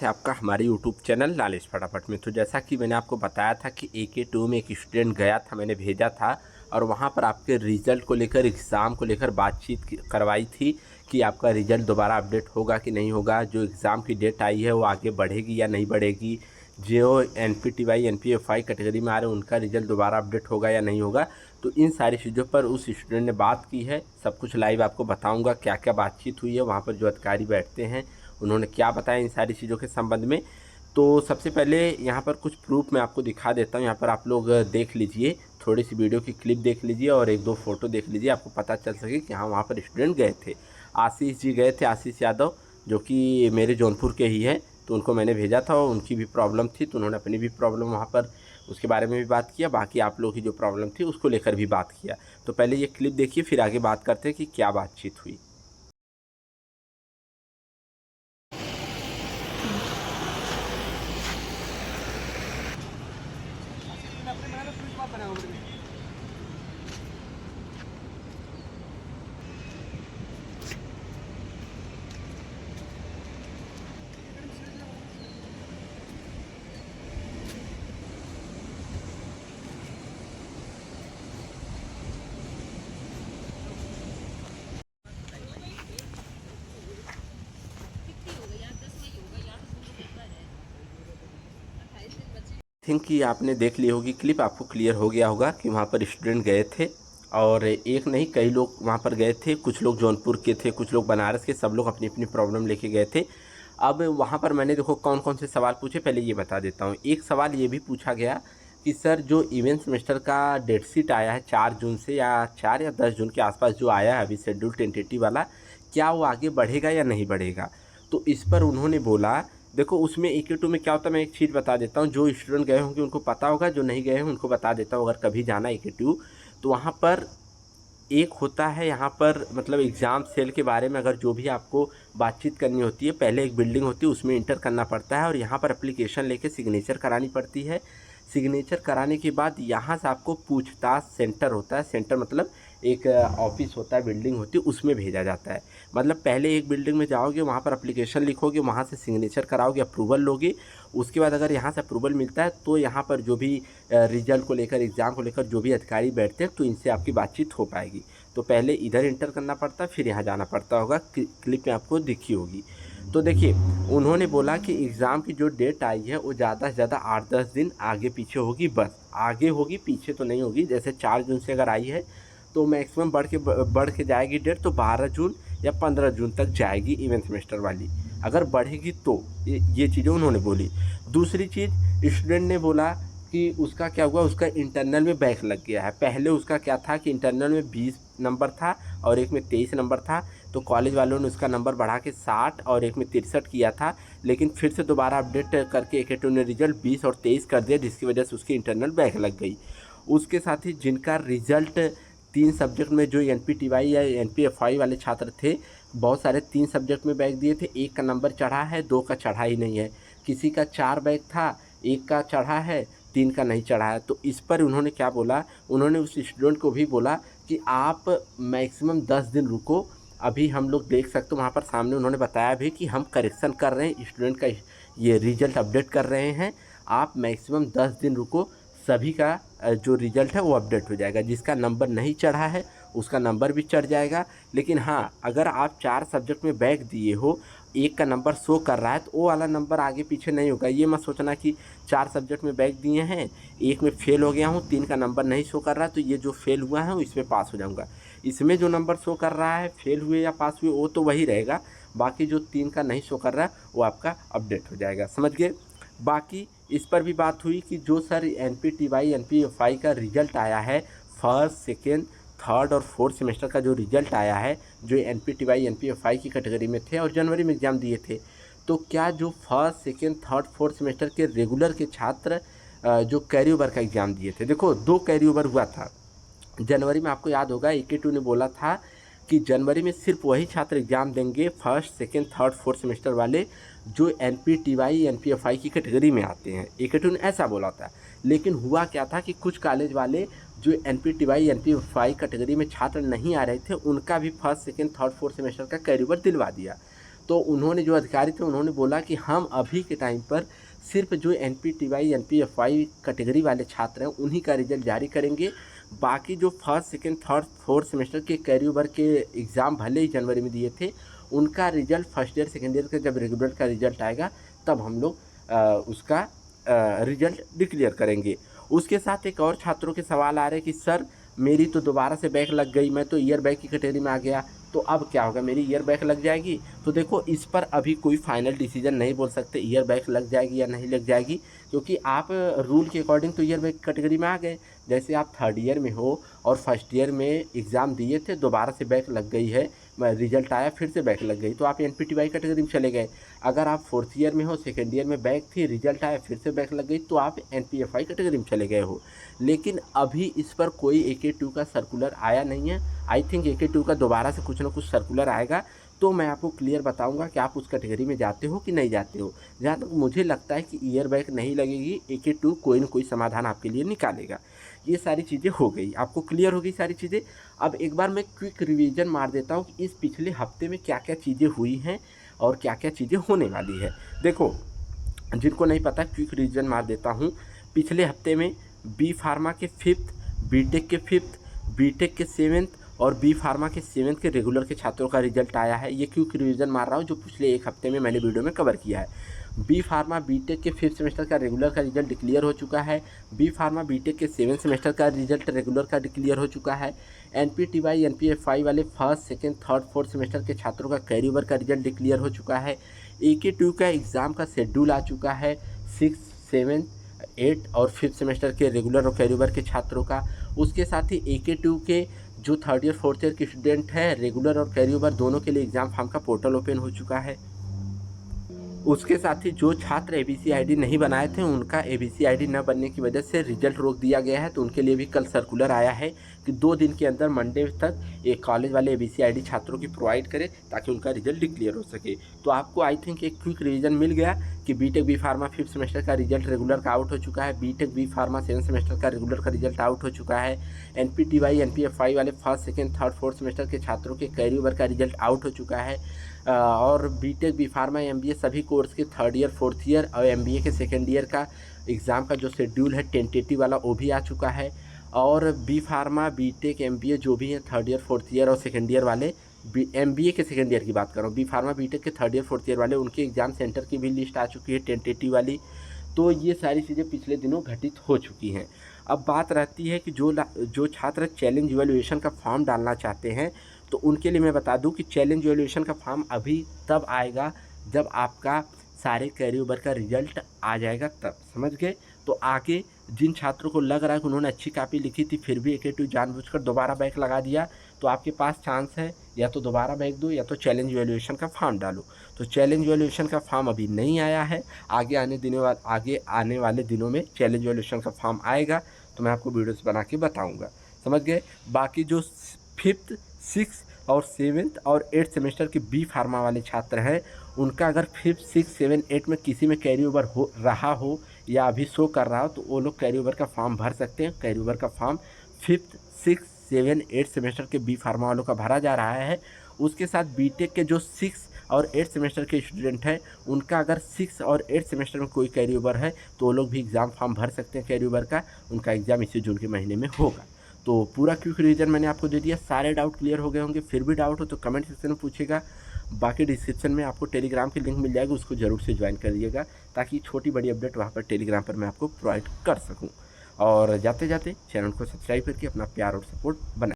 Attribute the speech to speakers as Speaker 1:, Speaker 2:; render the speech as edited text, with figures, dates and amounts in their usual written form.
Speaker 1: है आपका हमारे यूट्यूब चैनल नॉलेज फटाफट में। तो जैसा कि मैंने आपको बताया था कि AK2 में एक स्टूडेंट गया था, मैंने भेजा था और वहाँ पर आपके रिज़ल्ट को लेकर, एग्ज़ाम को लेकर बातचीत करवाई थी कि आपका रिज़ल्ट दोबारा अपडेट होगा कि नहीं होगा, जो एग्ज़ाम की डेट आई है वो आगे बढ़ेगी या नहीं बढ़ेगी, जो NPTY NPFI कैटेगरी में आ रहे हैं उनका रिज़ल्ट दोबारा अपडेट होगा या नहीं होगा। तो इन सारी चीज़ों पर उस स्टूडेंट ने बात की है। सब कुछ लाइव आपको बताऊँगा, क्या क्या बातचीत हुई है, वहाँ पर जो अधिकारी बैठते हैं उन्होंने क्या बताया इन सारी चीज़ों के संबंध में। तो सबसे पहले यहाँ पर कुछ प्रूफ मैं आपको दिखा देता हूँ। यहाँ पर आप लोग देख लीजिए, थोड़ी सी वीडियो की क्लिप देख लीजिए और एक दो फोटो देख लीजिए, आपको पता चल सके कि हाँ वहाँ पर स्टूडेंट गए थे। आशीष जी गए थे, आशीष यादव, जो कि मेरे जौनपुर के ही हैं। तो उनको मैंने भेजा था और उनकी भी प्रॉब्लम थी, तो उन्होंने अपनी भी प्रॉब्लम वहाँ पर उसके बारे में भी बात किया, बाकी आप लोग की जो प्रॉब्लम थी उसको लेकर भी बात किया। तो पहले ये क्लिप देखिए, फिर आगे बात करते हैं कि क्या बातचीत हुई। थिंक कि आपने देख ली होगी क्लिप, आपको क्लियर हो गया होगा कि वहाँ पर स्टूडेंट गए थे और एक नहीं कई लोग वहाँ पर गए थे। कुछ लोग जौनपुर के थे, कुछ लोग बनारस के, सब लोग अपनी अपनी प्रॉब्लम लेके गए थे। अब वहाँ पर मैंने देखो कौन कौन से सवाल पूछे, पहले ये बता देता हूँ। एक सवाल ये भी पूछा गया कि सर जो इवेंट सेमेस्टर का डेट शीट आया है 4 जून से, या 4 या 10 जून के आसपास जो आया है अभी शेड्यूल टेंटेटिव वाला, क्या वो आगे बढ़ेगा या नहीं बढ़ेगा। तो इस पर उन्होंने बोला, देखो उसमें AK2 में क्या होता है, मैं एक चीज़ बता देता हूँ, जो स्टूडेंट गए होंगे उनको पता होगा, जो नहीं गए हैं उनको बता देता हूँ। अगर कभी जाना AK2 तो वहाँ पर एक होता है, यहाँ पर मतलब एग्ज़ाम सेल के बारे में अगर जो भी आपको बातचीत करनी होती है, पहले एक बिल्डिंग होती है उसमें इंटर करना पड़ता है और यहाँ पर एप्लीकेशन लेके सिग्नेचर करानी पड़ती है। सिग्नेचर कराने के बाद यहाँ से आपको पूछताछ सेंटर होता है, सेंटर मतलब एक ऑफिस होता है, बिल्डिंग होती है, उसमें भेजा जाता है। मतलब पहले एक बिल्डिंग में जाओगे, वहाँ पर एप्लीकेशन लिखोगे, वहाँ से सिग्नेचर कराओगे, अप्रूवल लोगे। उसके बाद अगर यहाँ से अप्रूवल मिलता है तो यहाँ पर जो भी रिजल्ट को लेकर, एग्ज़ाम को लेकर जो भी अधिकारी बैठते हैं तो इनसे आपकी बातचीत हो पाएगी। तो पहले इधर इंटर करना पड़ता है, फिर यहाँ जाना पड़ता होगा, क्लिप में आपको दिखी होगी। तो देखिए उन्होंने बोला कि एग्ज़ाम की जो डेट आई है वो ज़्यादा से ज़्यादा 8-10 दिन आगे पीछे होगी, बस आगे होगी, पीछे तो नहीं होगी। जैसे 4 जून से अगर आई है तो मैक्सिमम बढ़ के जाएगी डेट, तो 12 जून या 15 जून तक जाएगी इवेंट सेमेस्टर वाली, अगर बढ़ेगी तो। ये चीज़ें उन्होंने बोली। दूसरी चीज़ स्टूडेंट ने बोला कि उसका क्या हुआ, उसका इंटरनल में बैक लग गया है। पहले उसका क्या था कि इंटरनल में 20 नंबर था और एक में 23 नंबर था, तो कॉलेज वालों ने उसका नंबर बढ़ा के 60 और एक में 63 किया था। लेकिन फिर से दोबारा अपडेट करके AK2 ने रिजल्ट 20 और 23 कर दिया, जिसकी वजह से उसकी इंटरनल बैक लग गई। उसके साथ ही जिनका रिजल्ट 3 सब्जेक्ट में, जो NPTY या NPFI वाले छात्र थे, बहुत सारे 3 सब्जेक्ट में बैक दिए थे, एक का नंबर चढ़ा है, 2 का चढ़ा ही नहीं है। किसी का 4 बैक था, एक का चढ़ा है, 3 का नहीं चढ़ा है। तो इस पर उन्होंने क्या बोला, उन्होंने उस स्टूडेंट को भी बोला कि आप मैक्सिमम 10 दिन रुको। अभी हम लोग देख सकते हो वहाँ पर सामने उन्होंने बताया भी कि हम करेक्शन कर रहे हैं, स्टूडेंट का ये रिजल्ट अपडेट कर रहे हैं, आप मैक्सिमम 10 दिन रुको, सभी का जो रिज़ल्ट है वो अपडेट हो जाएगा। जिसका नंबर नहीं चढ़ा है उसका नंबर भी चढ़ जाएगा। लेकिन हाँ, अगर आप 4 सब्जेक्ट में बैक दिए हो, एक का नंबर शो कर रहा है, तो वो वाला नंबर आगे पीछे नहीं होगा। ये मत सोचना कि 4 सब्जेक्ट में बैक दिए हैं, एक में फेल हो गया हूँ, 3 का नंबर नहीं शो कर रहा है, तो ये जो फेल हुआ है इसमें पास हो जाऊँगा। इसमें जो नंबर शो कर रहा है, फेल हुए या पास हुए, वो तो वही रहेगा। बाकी जो 3 का नहीं शो कर रहा है वो आपका अपडेट हो जाएगा, समझ गए। बाकी इस पर भी बात हुई कि जो सर NPTY NPFI का रिजल्ट आया है, फर्स्ट, सेकेंड, थर्ड और फोर्थ सेमेस्टर का जो रिजल्ट आया है, जो NPTY NPFI की कैटेगरी में थे और जनवरी में एग्ज़ाम दिए थे, तो क्या जो first, second, third, fourth semester के रेगुलर के छात्र जो कैरी ओवर का एग्ज़ाम दिए थे, देखो 2 कैरी ओवर हुआ था जनवरी में। आपको याद होगा AK2 ने बोला था कि जनवरी में सिर्फ वही छात्र एग्ज़ाम देंगे, first, second, third, fourth semester वाले, जो NPTY NPFI की कैटेगरी में आते हैं। AK2 ने ऐसा बोला था। लेकिन हुआ क्या था कि कुछ कॉलेज वाले जो NPTY NPFI कैटेगरी में छात्र नहीं आ रहे थे, उनका भी first, second, third, fourth semester का कैरी ओवर दिलवा दिया। तो उन्होंने जो अधिकारी थे उन्होंने बोला कि हम अभी के टाइम पर सिर्फ जो NPTY NPFY कैटेगरी वाले छात्र हैं उन्हीं का रिजल्ट जारी करेंगे। बाकी जो first second third fourth semester के कैरी ओवर के एग्ज़ाम भले ही जनवरी में दिए थे, उनका result first year second year का जब रेगुलर का रिजल्ट आएगा तब हम लोग उसका रिजल्ट डिक्लेयर करेंगे। उसके साथ एक और छात्रों के सवाल आ रहे हैं कि सर मेरी तो दोबारा से बैक लग गई, मैं तो ईयर बैक की कैटेगरी में आ गया, तो अब क्या होगा, मेरी ईयर बैक लग जाएगी? तो देखो, इस पर अभी कोई फाइनल डिसीजन नहीं बोल सकते ईयर बैक लग जाएगी या नहीं लग जाएगी, क्योंकि आप रूल के अकॉर्डिंग तो ईयर बैक कैटेगरी में आ गए। जैसे आप थर्ड ईयर में हो और फर्स्ट ईयर में एग्ज़ाम दिए थे, दोबारा से बैक लग गई है, रिजल्ट आया फिर से बैक लग गई, तो आप NPTY कैटेगरी में चले गए। अगर आप फोर्थ ईयर में हो, सेकेंड ईयर में बैक थी, रिजल्ट आया फिर से बैक लग गई, तो आप NPFI कैटेगरी में चले गए हो। लेकिन अभी इस पर कोई AK2 का सर्कुलर आया नहीं है। आई थिंक AK2 का दोबारा से कुछ ना कुछ सर्कुलर आएगा तो मैं आपको क्लियर बताऊंगा कि आप उस कैटेगरी में जाते हो कि नहीं जाते हो। जहाँ तक मुझे लगता है कि ईयर बैक नहीं लगेगी, AK2 कोई ना कोई समाधान आपके लिए निकालेगा। ये सारी चीज़ें हो गई, आपको क्लियर हो गई सारी चीज़ें। अब एक बार मैं क्विक रिवीजन मार देता हूँ कि इस पिछले हफ्ते में क्या क्या चीज़ें हुई हैं और क्या क्या चीज़ें होने वाली है। देखो, जिनको नहीं पता क्विक रिवीजन मार देता हूँ। पिछले हफ्ते में बी फार्मा के 5th, बीटेक के 5th, बीटेक के 7th और बी फार्मा के 7th के रेगुलर के छात्रों का रिजल्ट आया है। ये क्विक रिवीजन मार रहा हूँ जो पिछले एक हफ्ते में मैंने वीडियो में कवर किया है। बी फार्मा बीटेक के 5th सेमेस्टर का रेगुलर का रिजल्ट डिक्लेयर हो चुका है। बी फार्मा बीटेक के 7th सेमेस्टर का रिजल्ट रेगुलर का डिक्लेयर हो चुका है। NPTY NPFI वाले first second third fourth semester के छात्रों का कैरी ओवर का रिजल्ट डिक्लेयर हो चुका है। AK2 का एग्ज़ाम का शेड्यूल आ चुका है 6, 7, 8 और 5th सेमेस्टर के रेगुलर और कैरी ओवर के छात्रों का। उसके साथ ही AK2 के जो थर्ड ईयर फोर्थ ईयर के स्टूडेंट हैं, रेगुलर और कैरी ओवर दोनों के लिए एग्ज़ाम फॉर्म का पोर्टल ओपन हो चुका है। उसके साथ ही जो छात्र ABC ID नहीं बनाए थे, उनका ABC ID न बनने की वजह से रिजल्ट रोक दिया गया है, तो उनके लिए भी कल सर्कुलर आया है कि 2 दिन के अंदर मंडे तक एक कॉलेज वाले ABC ID छात्रों की प्रोवाइड करें ताकि उनका रिजल्ट डिक्लेयर हो सके। तो आपको आई थिंक एक क्विक रिवीजन मिल गया कि B Tech B pharma 5th semester का रिजल्ट रेगुलर का आउट हो चुका है, B Tech B pharma 7th semester का रेगुलर का रिजल्ट आउट हो चुका है, NPTY NPFI वाले first second third fourth semester के छात्रों के कैरी ओवर का रिजल्ट आउट हो चुका है, और बीटेक बी फार्मा MBA सभी कोर्स के थर्ड ईयर फोर्थ ईयर और MBA के सेकेंड ईयर का एग्ज़ाम का जो शेड्यूल है टेंटेटिव वाला वो भी आ चुका है। और बी फार्मा बीटेक MBA जो भी हैं थर्ड ईयर फोर्थ ईयर और सेकेंड ईयर वाले, MBA के सेकेंड ईयर की बात कर रहा हूँ, बी फार्मा बीटेक के थर्ड ईयर फोर्थ ईयर वाले, उनके एग्ज़ाम सेंटर की भी लिस्ट आ चुकी है टेंटेटिव वाली। तो ये सारी चीज़ें पिछले दिनों घटित हो चुकी हैं। अब बात रहती है कि जो छात्र चैलेंज इवैल्यूएशन का फॉर्म डालना चाहते हैं, तो उनके लिए मैं बता दूं कि चैलेंज इवैल्यूएशन का फॉर्म अभी तब आएगा जब आपका सारे कैरी ओवर का रिजल्ट आ जाएगा, तब समझ गए। तो आगे जिन छात्रों को लग रहा है कि उन्होंने अच्छी कॉपी लिखी थी फिर भी AK2 जानबूझकर दोबारा बैक लगा दिया, तो आपके पास चांस है या तो दोबारा बैक दो या तो चैलेंज इवैल्यूएशन का फॉर्म डालो। तो चैलेंज इवैल्यूएशन का फॉर्म अभी नहीं आया है, आगे आने वाले दिनों में चैलेंज इवैल्यूएशन का फॉर्म आएगा तो मैं आपको वीडियोस बना के बताऊँगा, समझ गए। बाकी जो 5th 6th और 7th और 8th सेमेस्टर के बी फार्मा वाले छात्र हैं, उनका अगर 5th 6th 7 8 में किसी में कैरी ओवर हो रहा हो या अभी शो कर रहा हो तो वो लोग कैरी ओवर का फॉर्म भर सकते हैं। कैरी ओवर का फॉर्म 5th 6th 7 8 सेमेस्टर के बी फार्मा वालों का भरा जा रहा है। उसके साथ बीटेक के जो 6 और 8 सेमेस्टर के स्टूडेंट हैं, उनका अगर 6 और 8 सेमेस्टर में कोई कैरी ओवर है तो वो लोग भी एग्ज़ाम फॉर्म भर सकते हैं कैरी ओवर का। उनका एग्ज़ाम इसी जून के महीने में होगा। तो पूरा क्विक रिवीजन मैंने आपको दे दिया। सारे डाउट क्लियर हो गए होंगे। फिर भी डाउट हो तो कमेंट सेक्शन में पूछिएगा। बाकी डिस्क्रिप्शन में आपको टेलीग्राम की लिंक मिल जाएगी, उसको ज़रूर से ज्वाइन करिएगा ताकि छोटी बड़ी अपडेट वहाँ पर टेलीग्राम पर मैं आपको प्रोवाइड कर सकूँ। और जाते जाते चैनल को सब्सक्राइब करके अपना प्यार और सपोर्ट बनाए।